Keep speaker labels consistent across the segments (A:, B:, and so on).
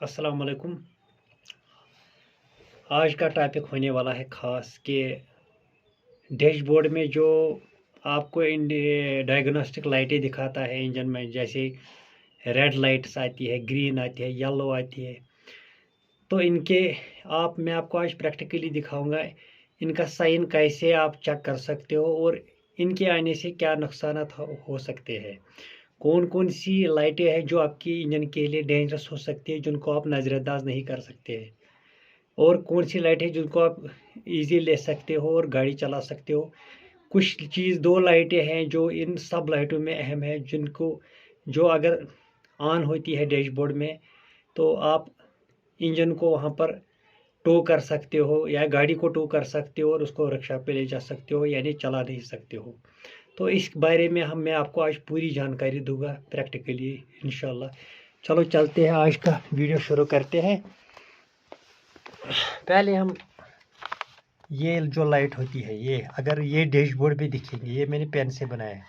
A: अस्सलाम वालेकुम। आज का टॉपिक होने वाला है ख़ास कि डैशबोर्ड में जो आपको डायग्नोस्टिक लाइटें दिखाता है इंजन में, जैसे रेड लाइट्स आती है, ग्रीन आती है, येलो आती है। तो इनके मैं आपको आज प्रैक्टिकली दिखाऊंगा इनका साइन कैसे आप चेक कर सकते हो और इनके आने से क्या नुकसान हो सकते हैं। कौन कौन सी लाइटें हैं जो आपकी इंजन के लिए डेंजरस हो सकती है, जिनको आप नज़रअंदाज नहीं कर सकते हैं, और कौन सी लाइट है जिनको आप इजी ले सकते हो और गाड़ी चला सकते हो। कुछ चीज़ दो लाइटें हैं जो इन सब लाइटों में अहम है, जिनको जो अगर ऑन होती है डैशबोर्ड में तो आप इंजन को वहाँ पर टो कर सकते हो या गाड़ी को टो कर सकते हो और उसको रिक्शा पे ले जा सकते हो, यानी चला नहीं सकते हो। तो इस बारे में मैं आपको आज पूरी जानकारी दूंगा प्रैक्टिकली इंशाल्लाह। चलो चलते हैं, आज का वीडियो शुरू करते हैं। पहले हम ये जो लाइट होती है, ये अगर ये डैशबोर्ड पे दिखेंगे, ये मैंने पेन से बनाया है।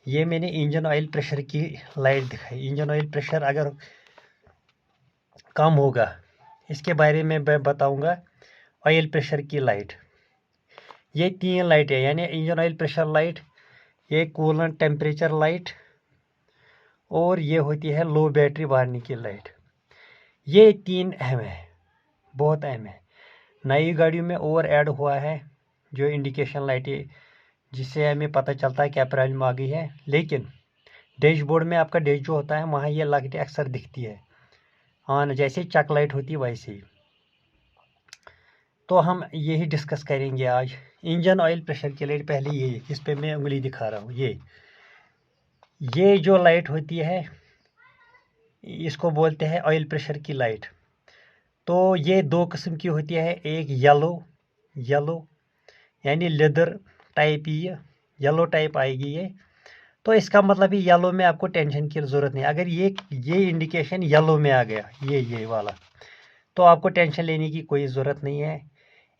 A: ये मैंने इंजन ऑयल प्रेशर की लाइट दिखाई। इंजन ऑयल प्रेशर अगर कम होगा, इसके बारे में मैं बताऊंगा। ऑयल प्रेशर की लाइट, ये तीन लाइट है, यानी इंजन ऑयल प्रेशर लाइट, ये कूलेंट टेम्परेचर लाइट, और ये होती है लो बैटरी वार्निंग की लाइट। ये तीन अहम है, बहुत अहम है। नई गाड़ियों में और ऐड हुआ है जो इंडिकेशन लाइटें, जिससे हमें पता चलता है क्या प्रॉब्लम आ गई है। लेकिन डैशबोर्ड में आपका डैश जो होता है, वहाँ ये लाइटें अक्सर दिखती है ऑन, जैसे चक लाइट होती है वैसे ही। तो हम यही डिस्कस करेंगे आज। इंजन ऑयल प्रेशर की लाइट पहले ये, इस पे मैं उंगली दिखा रहा हूँ, ये जो लाइट होती है इसको बोलते हैं ऑयल प्रेशर की लाइट। तो ये दो किस्म की होती है, एक येलो यानी लेदर टाइप, ये येलो टाइप आएगी ये। तो इसका मतलब ही येलो में आपको टेंशन की ज़रूरत नहीं। अगर ये इंडिकेशन येलो में आ गया, ये वाला, तो आपको टेंशन लेने की कोई ज़रूरत नहीं है।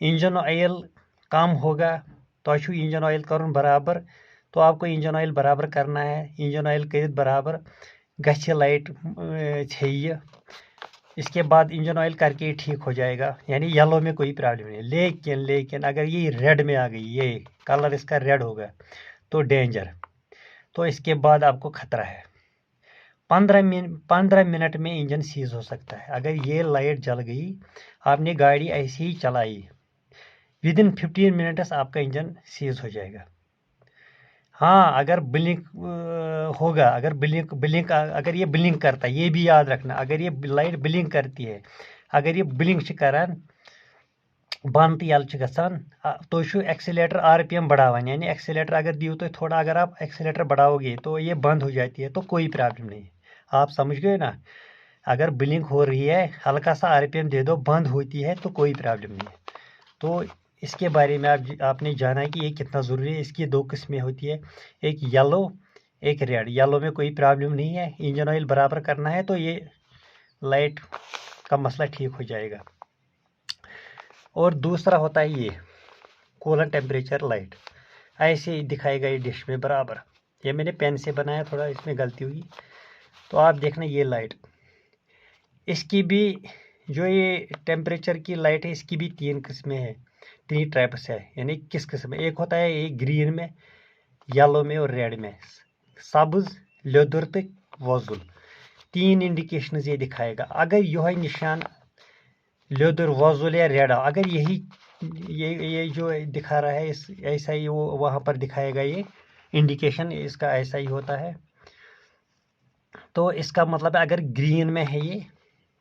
A: इंजन ऑयल कम होगा तो इंजन ऑयल करूँ बराबर, तो आपको इंजन ऑयल बराबर करना है। इंजन ऑयल कर बराबर गछ लाइट चाहिए, इसके बाद इंजन ऑयल करके ही ठीक हो जाएगा, यानी येलो में कोई प्रॉब्लम नहीं। लेकिन अगर ये रेड में आ गई, ये कलर इसका रेड होगा, तो डेंजर। तो इसके बाद आपको खतरा है। 15 मिनट में इंजन सीज हो सकता है। अगर ये लाइट जल गई, आपने गाड़ी ऐसे ही चलाई, विदिन 15 मिनट्स आपका इंजन सीज हो जाएगा। हाँ, अगर ब्लिंक होगा, अगर ये ब्लिंक करता है, ये भी याद रखना, अगर ये लाइट ब्लिंक करती है, अगर ये ब्लिंक करान बंद तो यल गसान, तो एक्सीलेटर RPM बढ़ावान, यानी एक्सीलेटर अगर दियो तो थोड़ा, अगर आप एक्सीलेटर बढ़ाओगे तो ये बंद हो जाती है, तो कोई प्रॉब्लम नहीं। आप समझ गए ना। अगर ब्लिंक हो रही है, हल्का सा RPM दे दो, बंद होती है, तो कोई प्रॉब्लम नहीं है। तो इसके बारे में आपने जाना है कि ये कितना ज़रूरी है। इसकी दो किस्में होती है, एक येलो, एक रेड। येलो में कोई प्रॉब्लम नहीं है, इंजन ऑयल बराबर करना है तो ये लाइट का मसला ठीक हो जाएगा। और दूसरा होता है ये कूलेंट टेम्परेचर लाइट, ऐसे ही दिखाएगा ये डिश में बराबर। ये मैंने पेन से बनाया, थोड़ा इसमें गलती हुई। तो आप देखना ये लाइट, इसकी भी जो ये टेम्परेचर की लाइट है, इसकी भी तीन किस्में हैं, तीन टाइप्स है। यानी किस किस्म, एक होता है एक ग्रीन में, येलो में और रेड में। सब्ज, लेदर तो वोजुल, तीन इंडिकेशन ये दिखाएगा। अगर यह निशान लेदर, वोजुल या रेड, अगर ये जो दिखा रहा है, इस ऐसा ही वो वहाँ पर दिखाएगा, ये इंडिकेशन इसका ऐसा ही होता है। तो इसका मतलब है अगर ग्रीन में है ये,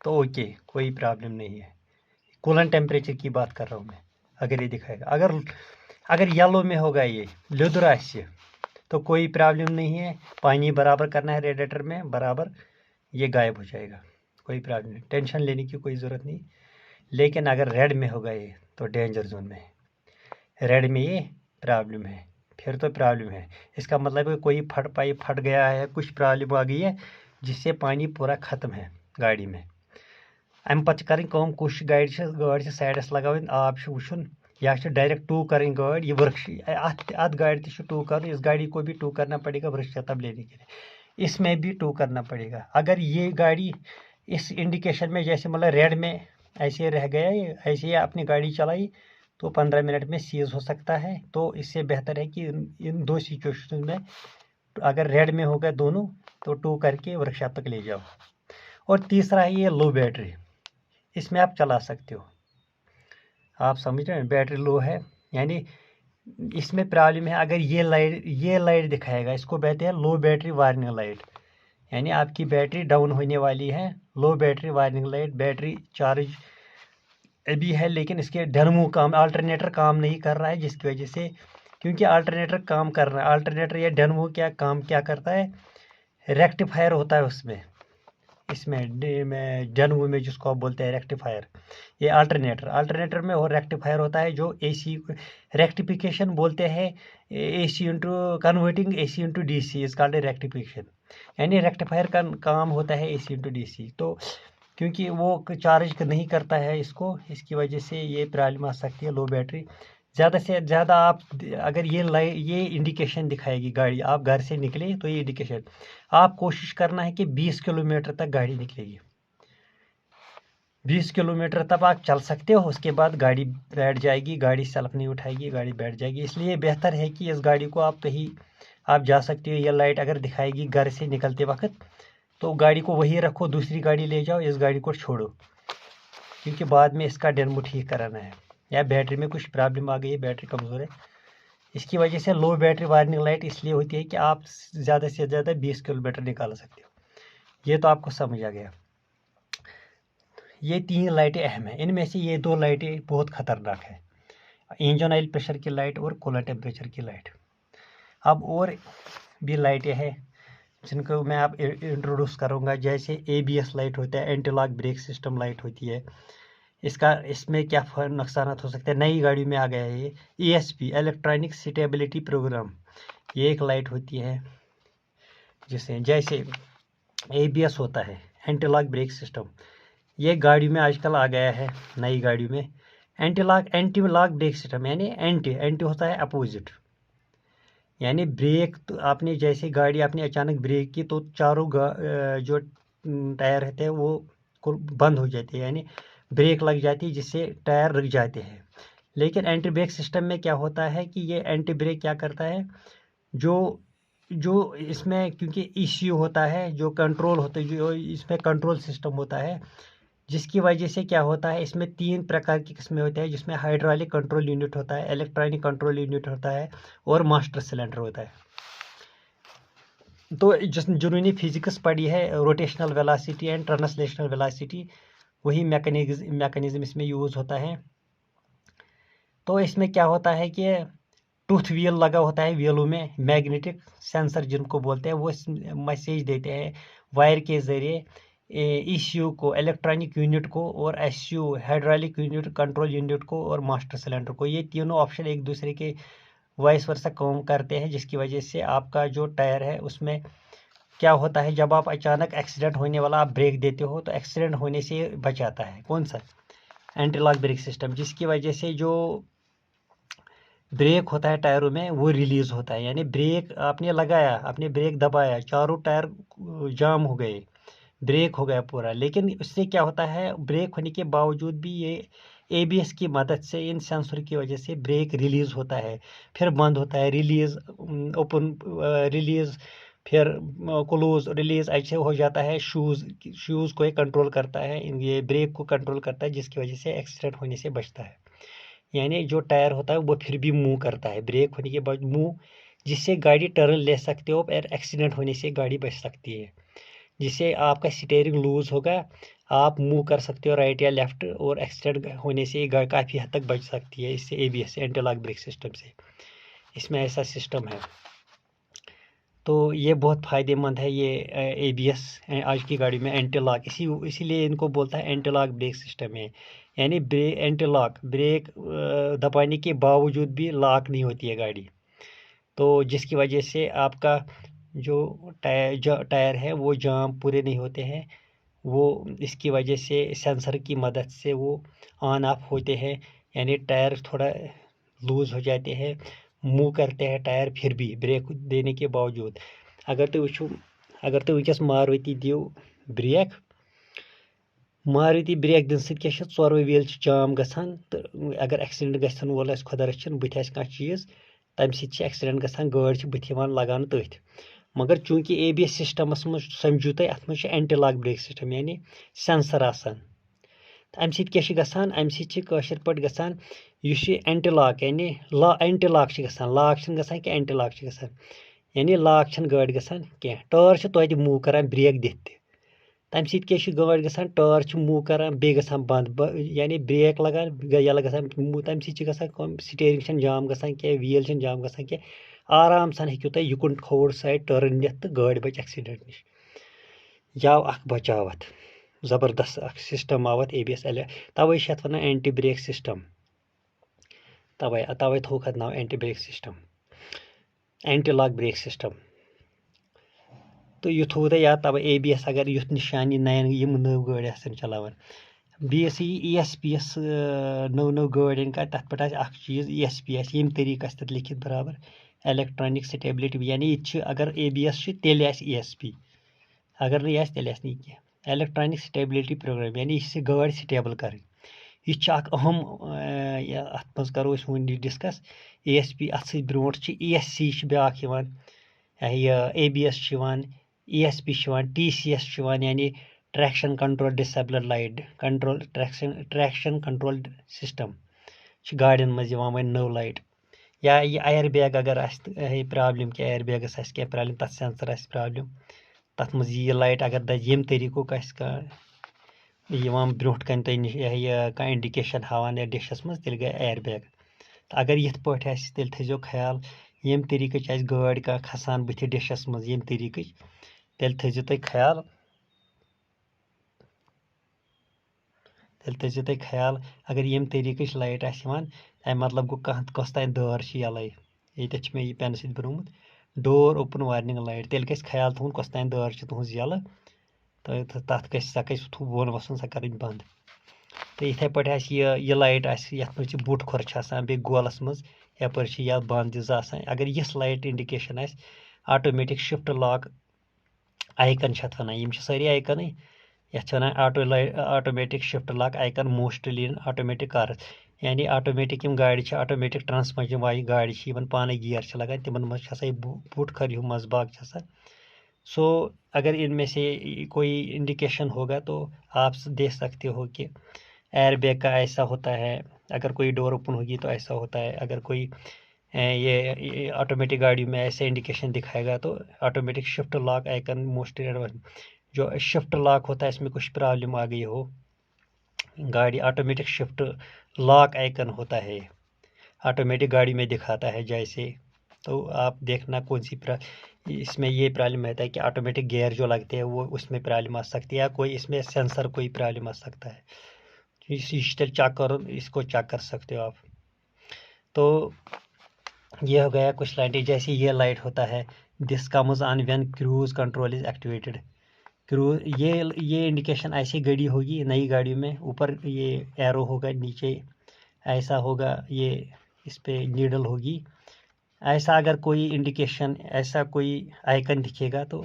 A: तो ओके, कोई प्रॉब्लम नहीं है। कूलेंट टेम्परेचर की बात कर रहा हूँ मैं। अगर ये दिखाएगा, अगर येलो में होगा, ये लेदर आसे, तो कोई प्रॉब्लम नहीं है। पानी बराबर करना है रेडिएटर में बराबर, ये गायब हो जाएगा, कोई प्रॉब्लम नहीं, टेंशन लेने की कोई ज़रूरत नहीं। लेकिन अगर रेड में होगा ये, तो डेंजर जोन में है। रेड में ये प्रॉब्लम है, फिर तो प्रॉब्लम है। इसका मतलब है कोई पाइप फट गया है, कुछ प्रॉब्लम आ गई है, जिससे पानी पूरा ख़त्म है गाड़ी में। अम पत् करें कम, कुछ गाड़ी साइडस लगावन, आब वुचुन, या डायरेक्ट टू करें गाड़ी। ये वृक्ष अत गाड़ी ते टू कर, इस गाड़ी को भी टू करना पड़ेगा वृक्ष तब लेने के लिए, इसमें भी टू करना पड़ेगा। अगर ये गाड़ी इस इंडिकेशन में जैसे मतलब रेड में ऐसे रह गया, ऐसे ही आपने गाड़ी चलाई तो 15 मिनट में सीज हो सकता है। तो इससे बेहतर है कि इन दो सिचुएशन में अगर रेड में होगा दोनों तो टो करके वर्कशॉप तक ले जाओ। और तीसरा है ये लो बैटरी, इसमें आप चला सकते हो। आप समझ रहे हैं, बैटरी लो है यानी इसमें प्रॉब्लम है। अगर ये लाइट दिखाएगा, इसको कहते हैं लो बैटरी वार्निंग लाइट, यानी आपकी बैटरी डाउन होने वाली है। Low battery warning light, battery charge अभी है लेकिन इसके डरमो काम, अल्टरनेटर काम नहीं कर रहा है, जिसकी वजह से, क्योंकि अल्टरनेटर काम कर रहा है, अल्टरनेटर या डरमो क्या करता है, रेक्टिफायर होता है उसमें, इसमें डरमो में जिसको आप बोलते हैं रेक्टिफायर, ये अल्टरनेटर में और रेक्टिफायर होता है जो एसी रेक्टिफिकेशन बोलते हैं, AC into converting AC into DC is called rectification, यानी रेक्टिफायर का काम होता है एसी इंटू डीसी। तो क्योंकि वो चार्ज नहीं करता है इसको, इसकी वजह से ये प्रॉब्लम आ सकती है लो बैटरी। ज़्यादा से ज़्यादा आप अगर ये इंडिकेशन दिखाएगी गाड़ी, आप घर से निकले तो ये इंडिकेशन, आप कोशिश करना है कि 20 किलोमीटर तक गाड़ी निकलेगी, 20 किलोमीटर तक आप चल सकते हो, उसके बाद गाड़ी बैठ जाएगी, गाड़ी सेल्फ नहीं उठाएगी, गाड़ी बैठ जाएगी। इसलिए बेहतर है कि इस गाड़ी को आप कहीं आप जा सकते हो, ये लाइट अगर दिखाएगी घर से निकलते वक्त तो गाड़ी को वही रखो, दूसरी गाड़ी ले जाओ, इस गाड़ी को छोड़ो, क्योंकि बाद में इसका डेमो ठीक कराना है या बैटरी में कुछ प्रॉब्लम आ गई है, बैटरी कमज़ोर है, इसकी वजह से लो बैटरी वार्निंग लाइट इसलिए होती है कि आप ज़्यादा से ज़्यादा 20 किलोमीटर निकाल सकते हो। ये तो आपको समझ आ गया। ये 3 लाइटें अहम हैं, इनमें से ये 2 लाइटें बहुत खतरनाक है, इंजन ऑयल प्रेशर की लाइट और कूलर टेम्परेचर की लाइट। अब और भी लाइटें हैं जिनको मैं आप इंट्रोड्यूस करूँगा, जैसे ABS लाइट होता है, anti lock brake system light होती है। इसमें क्या नुकसान हो सकते हैं, नई गाड़ी में आ गया है ये ESP इलेक्ट्रॉनिक स्टेबिलिटी प्रोग्राम, ये एक लाइट होती है जिससे, जैसे ABS होता है एंटी लॉक ब्रेक सिस्टम, ये गाड़ी में आजकल आ गया है, नई गाड़ी में एंटी लॉक ब्रेक सिस्टम, यानी एंटी होता है अपोजिट, यानी ब्रेक तो आपने जैसे गाड़ी आपने अचानक ब्रेक की तो चारों जो टायर रहते हैं वो बंद हो जाते हैं, यानी ब्रेक लग जाती है जिससे टायर रुक जाते हैं। लेकिन एंटी ब्रेक सिस्टम में क्या होता है कि ये एंटी ब्रेक क्या करता है, जो जो इसमें क्योंकि ECU होता है, जो कंट्रोल होता है, जो इसमें कंट्रोल सिस्टम होता है, जिसकी वजह से क्या होता है, इसमें 3 प्रकार की किस्में होती हैं, जिसमें हाइड्रोलिक कंट्रोल यूनिट होता है, इलेक्ट्रॉनिक कंट्रोल यूनिट होता है और मास्टर सिलेंडर होता है। तो जिन्होंने फिजिक्स पढ़ी है, rotational velocity and translational velocity, वही मैकेनिज्म इसमें यूज होता है। तो इसमें क्या होता है कि टूथ व्हील लगा होता है, व्हीलों में मैग्नेटिक सेंसर जिनको बोलते हैं, वो मैसेज देते हैं वायर के जरिए ECU को, इलेक्ट्रॉनिक यूनिट को, और SU hydraulic unit control unit को और मास्टर सिलेंडर को। ये तीनों ऑप्शन एक दूसरे के वाइस वर्सा काम करते हैं, जिसकी वजह से आपका जो टायर है उसमें क्या होता है, जब आप अचानक एक्सीडेंट होने वाला आप ब्रेक देते हो तो एक्सीडेंट होने से बचाता है कौन सा, एंटी लॉक ब्रेक सिस्टम, जिसकी वजह से जो ब्रेक होता है टायरों में वो रिलीज होता है, यानी ब्रेक आपने लगाया, आपने ब्रेक दबाया, चारों टायर जाम हो गए, ब्रेक हो गया पूरा, लेकिन इससे क्या होता है, ब्रेक होने के बावजूद भी ये ABS की मदद से, इन सेंसर की वजह से ब्रेक रिलीज होता है, फिर बंद होता है, रिलीज ओपन, रिलीज, फिर क्लोज, रिलीज ऐसे हो जाता है। शूज़ को ये कंट्रोल करता है, ये ब्रेक को कंट्रोल करता है, जिसकी वजह से एक्सीडेंट होने से बचता है। यानी जो टायर होता है वो फिर भी मूव करता है, ब्रेक होने के बाद मूव, जिससे गाड़ी टर्न ले सकते हो और एक्सीडेंट होने से गाड़ी बच सकती है, जिससे आपका स्टीयरिंग लूज होगा, आप मूव कर सकते हो राइट या लेफ्ट, और एक्सीडेंट होने से काफ़ी हद तक बच सकती है इससे, ABS anti lock brake system से, इसमें ऐसा सिस्टम है। तो ये बहुत फ़ायदेमंद है ये ABS आज की गाड़ी में एंटी लॉक, इसीलिए इनको बोलता है एंटी लॉक ब्रेक सिस्टम है, यानी एंटी लॉक ब्रेक दबाने के बावजूद भी लॉक नहीं होती है गाड़ी, तो जिसकी वजह से आपका जो टायर है वो जाम पूरे नहीं होते हैं, वो इसकी वजह से सेंसर की मदद से वो ऑन ऑफ होते हैं, यानी टायर थोड़ा लूज हो जाते हैं, मूव करते हैं टायर फिर भी ब्रेक देने के बावजूद। अगर तो वुंकस मारुति दियो ब्रेक मारुति ब्रेक दिन सत क्या ोरवे व्हील जाम गसान तो अगर एक्सीडेंट गन वोल खुदा रचन बुथ कह चीज तम सत एक्सीडेंट गसान गाड़ी बुथ लगान तथ मगर चूंकि ABS सिस्टमस मज समझू तुम अत मज एंटी लॉक ब्रेक सिस्टम यानी सेंसर आसान अम सत क्या गसान अम सत पे गसान एंटी लॉक यानी एंटी लॉक गसान लॉक गसान कि एंटी लॉक गसान यानी लॉक गाड़ी गसान कह टायर तोत मूव करान ब्रेक दिथ तम सत क्या गाड़ी गसान टायर मूव करान बे गसान बंद यानी ब्रेक लगान यला गसान तम सत गसान स्टीयरिंग जाम गसान क्या व्हील जाम गसान क्या आराम सान हेकु तुम युकुन खोड़ साइड टर्न नित तो गाड़ी बच एक्सीडेंट नश याव अख बचावत जबरदस्त अख सिस्टम आव ABS तवे वन एंटी ब्रेक सिस्टम तवे थोक नाव anti brake system anti lock brake system तो यह थो याद तवे ABS अगर युथ निशानी नयन यम नव गाड़ी आसन चलावन बेस ESP नव गाड़ियन का तथ पे अख चीज ESP यम तरीक तथ लिखित बराबर इलेक्ट्रॉनिक स्टेबिलिटी यानी अगर ABS तेल ESP अगर नहीं तेल नहीं इलेक्ट्रॉनिक स्टेबिलिटी प्रोग्राम यानी यह गाड़ी स्टेबल कर यह अहम अत मज करो वन डिस्कस ESP अत ब्रो ESC ब्याक ABS ESP TCS यानी traction control disable light control traction control system गाड़ियन मज वन नव लाइट या यह एयर बैग अगर प्रॉब्लम क्या एयर बैगस क्या प्रॉब्लम तथ सेंसर प्रॉब्लम तथ मज यह लाइट अगर दज यम तरीको ब्रो कन तुम इंडिकेशन हावान या डिशस मज तेल गए एयर बैग तो अगर यथ पे तेल थो ख्याल यम तरीक गाड़ी का खसान बुथ डिशस मज यम तरीक तेल थो तुम ख्याल अगर यम तरीक लाइट आम मतलब गो कस तान दर यल ये मे यह पेन सत बनोमुत डोर ओपन वार्निंग लाइट तेल गस ख्याल थोन कस तान दर तुज यल तो तथ सह गई बोन वसन सह कर बंद तो इथे पे यह लाइट ये बुट खोर बे गोलस मज यपर या बंद अगर यह light indication automatic shift lock icon one सारी आइकन ये automatic shift lock icon mostly in automatic cars यानी ऑटोमेटिक गाड़ी ऑटोमेटिक ट्रांसमिशन वाली गाड़ी पाने गियर लगान तिमन मज बुट खर हूँ मजबाग सो अगर इनमें से कोई इंडिकेशन होगा तो आप देख सकते हो कि एयर बैग का ऐसा होता है अगर कोई डोर ओपन होगी तो ऐसा होता है अगर कोई ये ऑटोमेटिक गाड़ी में ऐसे इंडिकेशन दिखाएगा तो automatic shift lock icon mostly जो शिफ्ट लॉक होता है इसमें कुछ प्रॉब्लम आ गई हो गाड़ी ऑटोमेटिक शिफ्ट लॉक आइकन होता है ऑटोमेटिक गाड़ी में दिखाता है जैसे तो आप देखना कौन सी इसमें ये प्रॉब्लम रहता है कि ऑटोमेटिक गियर जो लगते हैं वो उसमें प्रॉब्लम आ सकती है या कोई इसमें सेंसर कोई प्रॉब्लम आ सकता है चेक करो इसको चेक कर सकते हो आप तो ये हो गया कुछ लाइटें जैसे ये लाइट होता है this comes on when cruise control is activated cruise ये इंडिकेशन ऐसी गाड़ी होगी नई गाड़ी में ऊपर ये एरो होगा नीचे ऐसा होगा ये इस पे नीडल होगी ऐसा अगर कोई इंडिकेशन ऐसा कोई आइकन दिखेगा तो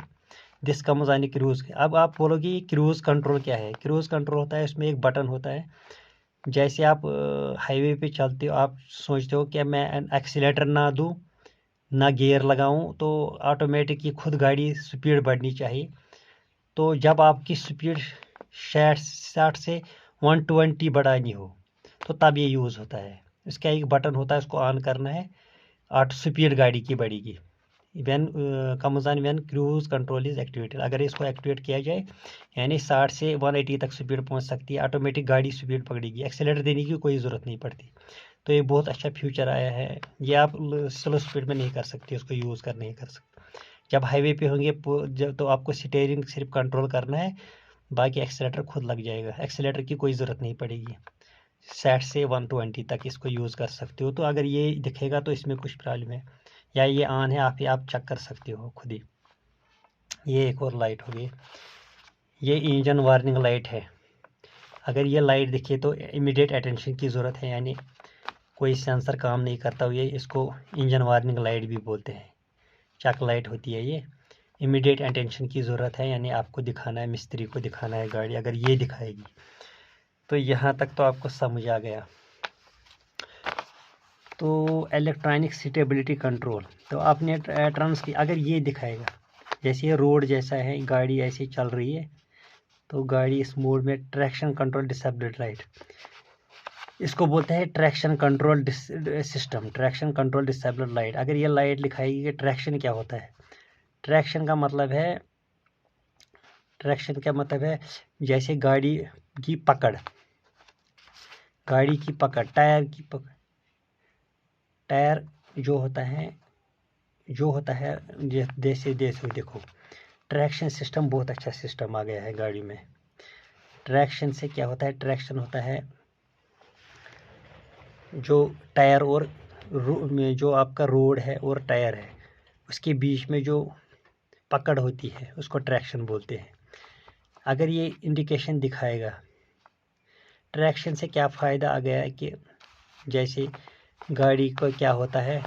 A: दिस कम्स ऑन क्रूज अब आप बोलोगे ये क्रूज कंट्रोल क्या है क्रूज कंट्रोल होता है इसमें एक बटन होता है जैसे आप हाईवे पे चलते हो आप सोचते हो कि मैं एक्सीलेटर ना दूं ना गियर लगाऊं तो ऑटोमेटिक ये खुद गाड़ी स्पीड बढ़नी चाहिए तो जब आपकी स्पीड 60 से 120 बढ़ानी हो तो तब ये यूज़ होता है इसका एक बटन होता है उसको ऑन करना है ऑटो स्पीड गाड़ी की बढ़ेगी when comes on when cruise control is activated अगर इसको एक्टिवेट किया जाए यानी 60 से 180 तक स्पीड पहुंच सकती है ऑटोमेटिक गाड़ी स्पीड पकड़ेगी एक्सीलेटर देने की कोई ज़रूरत नहीं पड़ती तो ये बहुत अच्छा फ्यूचर आया है ये आप स्लो स्पीड में नहीं कर सकते उसको यूज़ कर नहीं कर सकते जब हाईवे पे होंगे जब तो आपको स्टीयरिंग सिर्फ कंट्रोल करना है बाकी एक्सीलेटर खुद लग जाएगा एक्सीलेटर की कोई ज़रूरत नहीं पड़ेगी 60 से 120 तक इसको यूज़ कर सकते हो तो अगर ये दिखेगा तो इसमें कुछ प्रॉब्लम है या ये ऑन है आप चेक कर सकते हो खुद ही ये एक और लाइट होगी ये इंजन वार्निंग लाइट है अगर ये लाइट दिखे तो इमीडिएट अटेंशन की ज़रूरत है यानी कोई सेंसर काम नहीं करता हुए इसको इंजन वार्निंग लाइट भी बोलते हैं चेक लाइट होती है ये इमीडिएट अटेंशन की ज़रूरत है, यानी आपको दिखाना है, मिस्त्री को दिखाना है गाड़ी, अगर ये दिखाएगी तो यहाँ तक तो आपको समझ आ गया। तो इलेक्ट्रॉनिक स्टेबिलिटी कंट्रोल, तो आपने ट्रांस की, अगर ये दिखाएगा जैसे ये रोड जैसा है, गाड़ी ऐसे चल रही है, तो गाड़ी इस मोड में ट्रैक्शन कंट्रोल डिसेबल्ड लाइट, इसको बोलते हैं traction control system, traction control disabled light. अगर ये लाइट लिखाएगी कि ट्रैक्शन क्या होता है, ट्रैक्शन का मतलब है, ट्रैक्शन का मतलब है जैसे गाड़ी की पकड़, गाड़ी की पकड़, टायर की पकड़, टायर जो होता है जैसे देखो ट्रैक्शन सिस्टम बहुत अच्छा सिस्टम आ गया है गाड़ी में। ट्रैक्शन से क्या होता है, ट्रैक्शन होता है जो टायर और जो आपका रोड है और टायर है उसके बीच में जो पकड़ होती है उसको ट्रैक्शन बोलते हैं। अगर ये इंडिकेशन दिखाएगा, ट्रैक्शन से क्या फ़ायदा आ गया है कि जैसे गाड़ी को क्या होता है,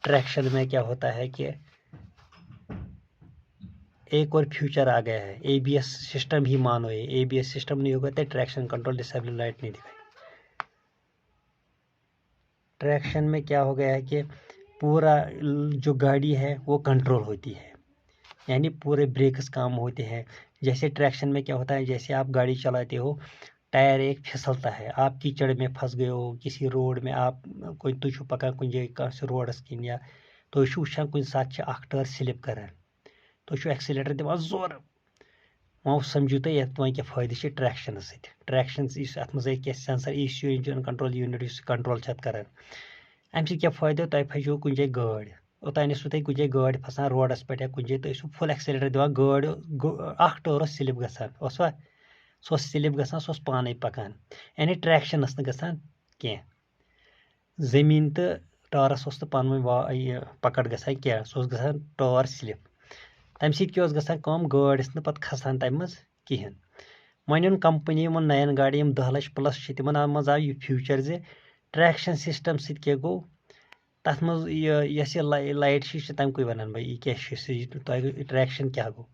A: ट्रैक्शन में क्या होता है कि एक और फ्यूचर आ गया है, ABS सिस्टम ही मानो, ये ABS सिस्टम नहीं होगा तो ट्रैक्शन कंट्रोल डिसेबल लाइट नहीं दिखाई। ट्रैक्शन में क्या हो गया है कि पूरा जो गाड़ी है वो कंट्रोल होती है, यानी पूरे ब्रेक्स काम होते हैं। जैसे ट्रैक्शन में क्या होता है, जैसे आप गाड़ी चलाते हो, टायर एक फिसलता है, आप कीचड़ में फंस गए हो किसी रोड में, आप कोई तुझ पका कुछ रोडस किन या तो वुचान कुछ साथ टायर स्लिप करान, तो एक्सीलेटर दिवान जोर, वो समझो तुम ये क्या फायदे ट्रैक्शन सत, ट्रैक्शन अत मज sensor ECU engine control unit control करान, अम क्या फायदा, तुम फसो कुछ जाए गाड़, ओतान तुम कुछ जाए गाड़ फसान रोडस पे या कुछ जाए, तो फुल एक्सीलेटर दिवान, गाड़ टायर स्लिप गसान, सो स्लिप गसान, सो पाने पकान, यानी ट्रैक्शन गसान कह, जमीन तो टायरस तो पान पकड़ गसान क्या, सो गसान टायर स्लिप, तम सत गाड़ पत खसान तम मज कहें। वन उन कंपनी नयन गाड़ी 10 लाख प्लस तिमन मज आव यह फ्यूचर जे ट्रैक्शन सिस्टम सत गो, तथ मज यस लाइट तम कोई वन भाई यह ट्रैक्शन क्या गो,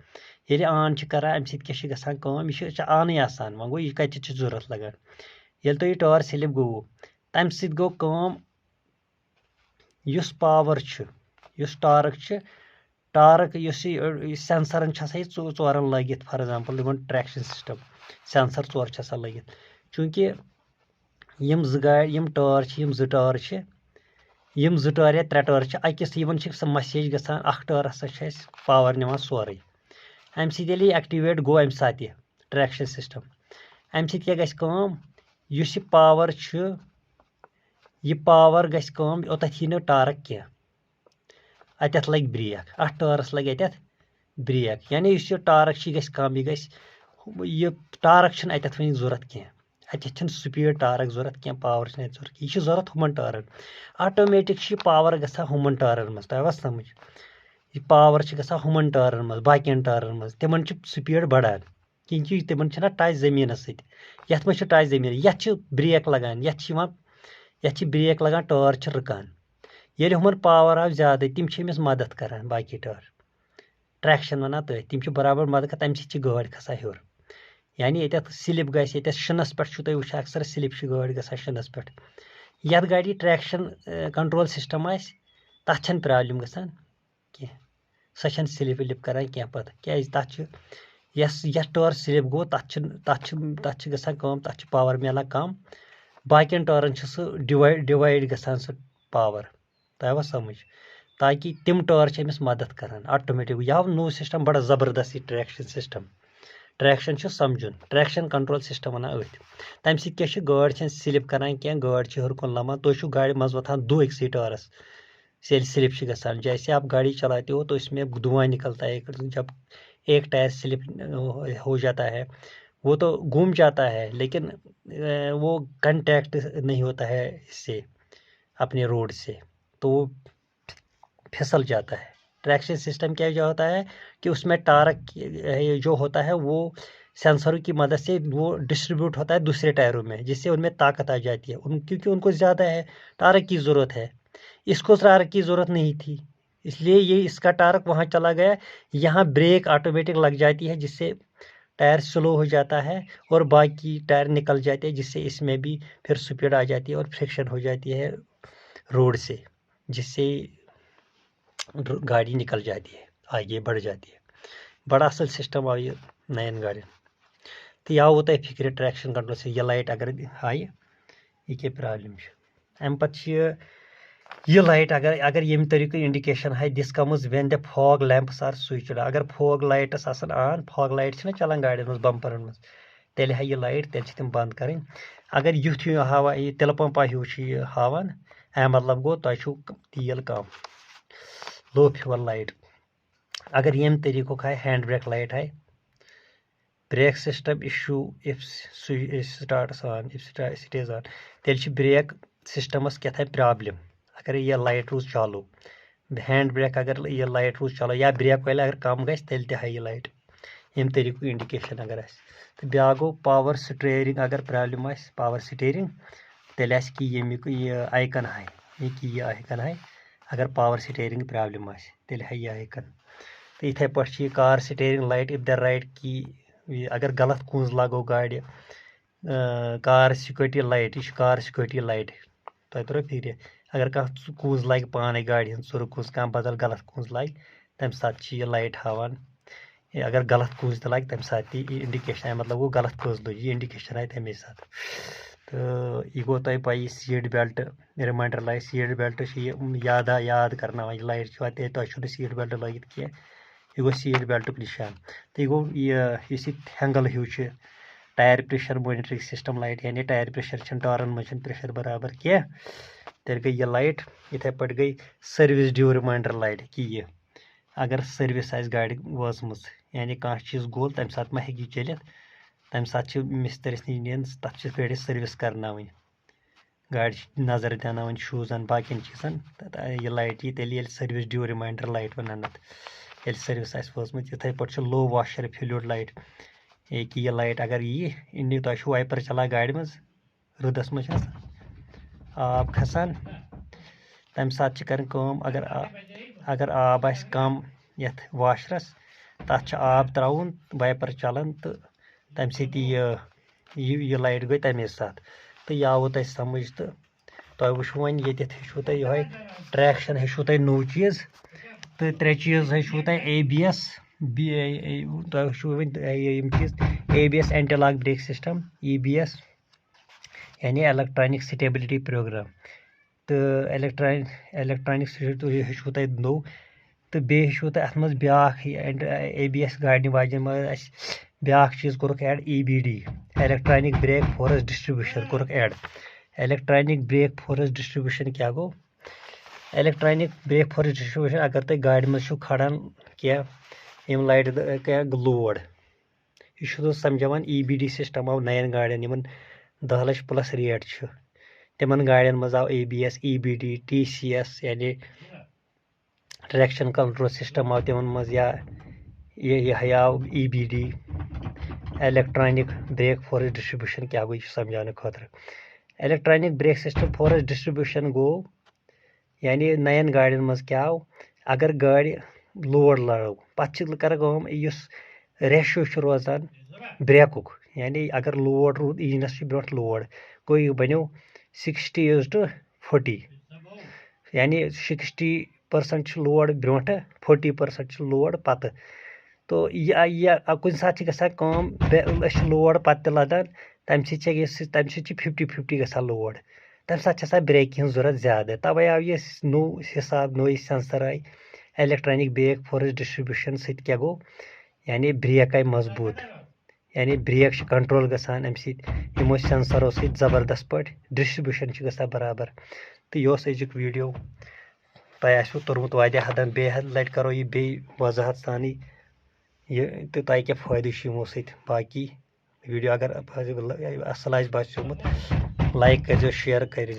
A: ये आन करा अम सत गसान यह आन आसान, वो गो यह कत जरूरत लगान, ये तो यह टायर स्लिप गो तम सत गो युस पावर टार्क सेंसरन चोरन लगित, for example traction system sensor 4 लगित, चूंकि यम टायर यम 2 टायर या 3 टायर अकिस मैसेज गसान, टायर हसा पावर निवान सोरे, अम सत एक्टिवेट गो अम सात ट्रैक्शन सिस्टम, अम सत क्या यह पावर यह पावर गत यी टार्क कह, अत लग ब्रेक, अत टायरस लग अत ब्रेक, यानी यह टार्क कम, यह टार्क अत वन जरूरत कह, अत स्पीड टार्क जरूरत कह, पावर जरूरत, यह जरूरत हुमन टायरन, ऑटोमेटिक पावर गसान हुमन टायरन मज, तोह समझ, यह पावर गसान हुमन टायरन मज, बाकियन टायरन मज, तिमन स्पीड बढ़ान, क्योंकि तिमन टच जमीन सत, यथ मज टच जमीन, यथ ब्रेक लगान, यथ ब्रेक लगान, टायर रुकान, ये हुमन पावर आव ज्यादा तिम मदद करान, बाकी टायर ट्रैक्शन वन तथ तिम बराबर मदद कर, तम सत गाड़ खसा हेर, यानी ये स्लिप गत शिनस पे तुम वो अक्सर स्लिप गाड़ गसान शिनस पे, यथ गाड़ी ट्रैक्शन कंट्रोल सिस्टम आस तथ प्रॉब्लम गसान कह, सो स्लिप विलिप करान कह पत, क्या तथ यस टायर स्लिप गो तथ गसान तथ पावर मिलान कम, बाकियन टायरन सह डिवाइड गसान सह पावर, तोह समझ, ताकि तिम टायर अमिस मदद करान ऑटोमेटिक, यह नो सिस्टम बड़ा जबरदस्त ट्रैक्शन सिस्टम, ट्रैक्शन समझुन, ट्रैक्शन कंट्रोल सिस्टम वन तम सत क्या गाड़ स्लिप करान कह, गाड़ हर कुन लमान, तुम गाड़ी मज वथान दो अक्सी टायरस से स्लिप गसान, जैसे आप गाड़ी चलाते हो तो इसमें धुआं निकलता है, जब एक टायर स्लिप हो जाता है वो तो घूम जाता है, लेकिन वो कंटैक्ट नहीं होता है इससे अपने रोड से, तो वो फिसल जाता है। ट्रैक्शन सिस्टम क्या जो होता है कि उसमें टार्क जो होता है वो सेंसरों की मदद से वो डिस्ट्रीब्यूट होता है दूसरे टायरों में, जिससे उनमें ताकत आ जाती है, क्योंकि उनको ज़्यादा है टार्क की ज़रूरत है, इसको टार्क की ज़रूरत नहीं थी, इसलिए ये इसका टार्क वहाँ चला गया। यहाँ ब्रेक ऑटोमेटिक लग जाती है जिससे टायर स्लो हो जाता है और बाकी टायर निकल जाते हैं, जिससे इसमें भी फिर स्पीड आ जाती है और फ्रिक्शन हो जाती है रोड से, जिससे गाड़ी निकल जाती है, आगे बढ़ जाती है। बड़ा असल सिस्टम आव यह नयन गाड़ियों। तो यह वो तक फिक्र ट्रैक्शन कंट्रोल से यह लाइट अगर आए यह क्या प्रॉब्लम अम पे यह लाइट अगर यम तरीके इंडिकेशन है this comes when the fog lamps are switched. अगर फॉग लाइट्स आसन ऑन, फॉग लाइट चलान गाड़ियों मज बम्परन मज, तेल है यह लाइट तेल तम बंद करें। अगर युथ हावा तिल पंपा हूँ हावान, मतलब गो तुम तेल कम, लो फ्यूल लाइट। अगर यम तरीको है हैंड ब्रेक लाइट है, brake system issue if starts on, if it is on, तेल ब्रेक सिस्टमस क्या प्रॉब्लम। अगर यह लाइट रूज चालू, हैंड ब्रेक अगर यह लाइट रूज चालू या ब्रेक वाले अगर कम गई तेल है यह लाइट यम तरीको इंडिकेशन अगर तो ब्या गो पावर स्टीयरिंग। अगर प्रॉब्लम पावर स्टीयरिंग तेल कि यमिक यह आइकन है, यह आइकन है। अगर पावर स्टीयरिंग प्रॉब्लम तेल है यह आइकन। तो इथे पे car steering light if the right की अगर गलत कूंज लगो गाड़ी, कार सिक्योरिटी लाइट, यह कार सिक्योरिटी लाइट तुम तरो फिक्र। अगर कह कूंज लगे पाने गाड़ी हूँ सुर कूंज कह बदल गलत कूंज लगे तम सात यह लाइट हावान। अगर गलत कूंज तो लगे तम सात इंडिकेशन मतलब वो गलत कूंज लग, यह इंडिकेशन आए तमे सात। तो यह गो तुम पी seat belt reminder light, seat belt याद करना यह लाइट तुम सीट बेल्ट लगित कह, यह गो सीट बेल्ट निशान। तो यह गो यह हेंगल हूँ tyre pressure monitoring system light, यानी टायर प्रेशर टारन मज प्रेशर बराबर कह, तेल गई यह लाइट। इथे पे गई सर्विस ड्यू रिमाइंडर लाइट कि यह अगर सर्विस आस गाड़ी वजम, यानी कह चीज गोल तम सात मा हेगी चलित, तम सात मिस्तरिस नश नीन तथ गाड़ी सर्विस करनावनी, गाड़ी नजर दिन शूजन बाकी चीजन यह लाइट यी तेल सर्विस ड्यू रिमाइंडर लाइट वन ये सर्विस आस वजम। इथे पे लो वॉशर फ्लूइड लाइट कि यह लाइट अगर यी इन तुम वाइपर चलान गाड़ी मज रुदस मज आब खसान तम सात कर अगर आब आस कम यथ वाशरस तथ आब त्राउन वाइपर चलान तो तम यह लाइट गई तमे सात। तो यह आव तुम समझ तो तुम वो वन ये हूँ तुम यह ट्रैक्शन हूँ तुम नौ चीज, तो त्रे चीज हूँ तुम ABS चीज ABS anti lock brake system, EBS यानी इलेक्ट्रॉनिक स्टेबिलिटी प्रोग्राम, तो इलेक्ट्रॉनिक हूँ तुम नौ। तो बे हूँ तुम अत मज ब्या ABS गाड़ी वाजन मज ब्या चीज कोरुक add EBD electronic brake force distribution कोरुक add. Electronic brake force distribution क्या गो, इलेक्ट्रॉनिक ब्रेक फोर्स डिस्ट्रीब्यूशन अगर तुम गाड़ी मज खड़ान क्या यम लाइट क्या लोड, यह समझान EBD सिस्टम आव नयन गाड़ियन यमन 10 लाख प्लस रेट तिमन गाड़ियन मज आव ABS EBD TCS यानी ट्रैक्शन कंट्रोल सिस्टम आव तिमन मज, या यह आव EBD electronic brake force distribution क्या गो समझाने खतर। Electronic brake system force distribution गो यानी नयन गाड़ियन मज क्या आव, अगर गाड़ी लोड लड़ो पे कर रेशियो रोजान ब्रेकुक, यानी अगर लोड रूद इंजनस ब्रो लोड गो यह बनो 60:40, यानी 60% लोड ब्रो 40% लोड पत। तो यह कुछ सात गम लोड पे लदान तम 50-50 ग लोड, तम सात ब्रेक जरूरत ज्यादा, तवे आव यह नो हिसाब नो सेंसर आई इलेक्ट्रॉनिक ब्रेक फोर्स डिस्ट्रीब्यूशन सत क्या गो, यानी ब्रेक आई मजबूत, यानी ब्रेक कंट्रोल गसान अम सो सेंसरों सत जबरदस्त पे डिस्ट्रीब्यूशन गसान बराबर। तो यह अजुक वीडियो तुम आसो तोरमुत वारिया हदन, बेहद लट करो यह बे वजाहत सानी यह तो तुम क्या फायदे यमो सत। बाकी वीडियो अगर असल बास्योमुत लाइक कर शेयर कर।